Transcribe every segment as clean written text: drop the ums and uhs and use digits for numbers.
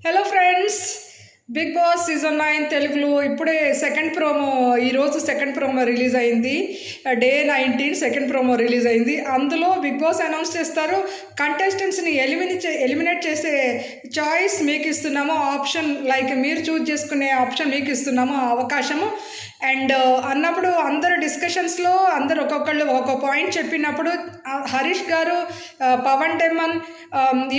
Hello friends, Bigg Boss season 9 తెలుగులో ఇప్పుడే ఈరోజు సెకండ్ ప్రోమో రిలీజ్ అయింది. డే 19 సెకండ్ ప్రోమో రిలీజ్ అయింది. అందులో బిగ్ బాస్ అనౌన్స్ చేస్తారు, కంటెస్టెంట్స్ని ఎలిమినేట్ చేసే చాయిస్ మీకు ఇస్తున్నాము, ఆప్షన్ లైక్ మీరు చూజ్ చేసుకునే ఆప్షన్ మీకు ఇస్తున్నాము, ఆ అవకాశము. అండ్ అన్నప్పుడు అందరు డిస్కషన్స్లో అందరు ఒక్కొక్కళ్ళు ఒక్కొక్క పాయింట్ చెప్పినప్పుడు హరీష్ గారు, పవన్ డెమన్,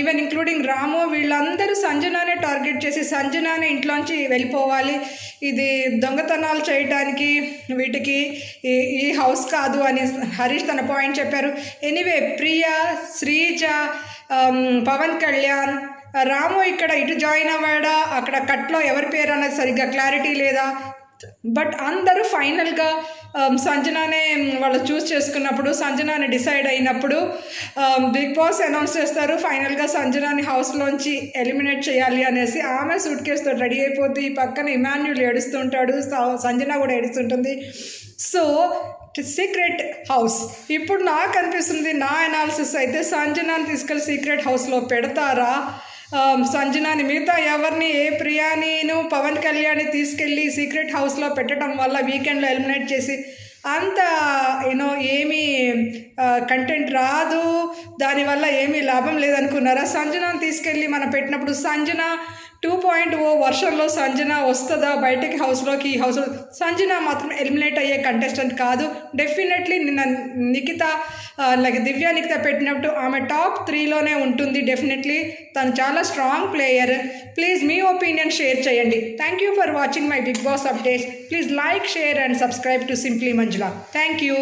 ఈవెన్ ఇంక్లూడింగ్ రాము, వీళ్ళందరూ సంజనానే టార్గెట్ చేసి సంజనానే ఇంట్లోంచి వెళ్ళిపోవాలి, ఇది దొంగతనాలు చేయడానికి వీటికి ఈ హౌస్ కాదు అని హరీష్ తన పాయింట్ చెప్పారు. ఎనీవే, ప్రియా, శ్రీజ, పవన్ కళ్యాణ్, రాము ఇక్కడ ఇటు జాయిన్ అవ్వాడా, అక్కడ కట్లో ఎవరి పేరు అనేది సరిగ్గా క్లారిటీ లేదా, బట్ అందరూ ఫైనల్గా సంజనానే వాళ్ళు చూస్ చేసుకున్నప్పుడు, సంజనాని డిసైడ్ అయినప్పుడు బిగ్ బాస్ అనౌన్స్ చేస్తారు ఫైనల్గా సంజనాని హౌస్లోంచి ఎలిమినేట్ చేయాలి అనేసి. ఆమె సూట్ కేసుతో రెడీ అయిపోద్ది, ఈ పక్కన ఇమాన్యుల్ ఏడుస్తుంటాడు, సంజన కూడా ఏడుస్తుంటుంది. సో సీక్రెట్ హౌస్ ఇప్పుడు నాకు అనిపిస్తుంది, నా అనాలిసిస్ అయితే సంజనాని తీసుకెళ్ళి సీక్రెట్ హౌస్లో పెడతారా, సంజనాని మిగతా ఎవరిని ప్రియానిను పవన్ కళ్యాణ్ని తీసుకెళ్ళి సీక్రెట్ హౌస్లో పెట్టడం వల్ల వీకెండ్లో ఎలిమినేట్ చేసి అంత ఏమీ కంటెంట్ రాదు, దానివల్ల ఏమీ లాభం లేదనుకున్నారా? సంజనాని తీసుకెళ్ళి మనం పెట్టినప్పుడు సంజన 2.0 వర్షన్లో సంజన వస్తుందా బయటికి హౌస్లోకి? ఈ హౌస్లో సంజన మాత్రం ఎలిమినేట్ అయ్యే కంటెస్టెంట్ కాదు. డెఫినెట్లీ నిన్న నిఖిత దివ్య నిఖిత పెట్టినప్పుడు ఆమె టాప్ 3లోనే ఉంటుంది. డెఫినెట్లీ తను చాలా స్ట్రాంగ్ ప్లేయర్. ప్లీజ్ మీ ఒపీనియన్ షేర్ చేయండి. Thank you for watching my Bigg Boss updates. Please like, share and subscribe to simply Manjula. Thank you.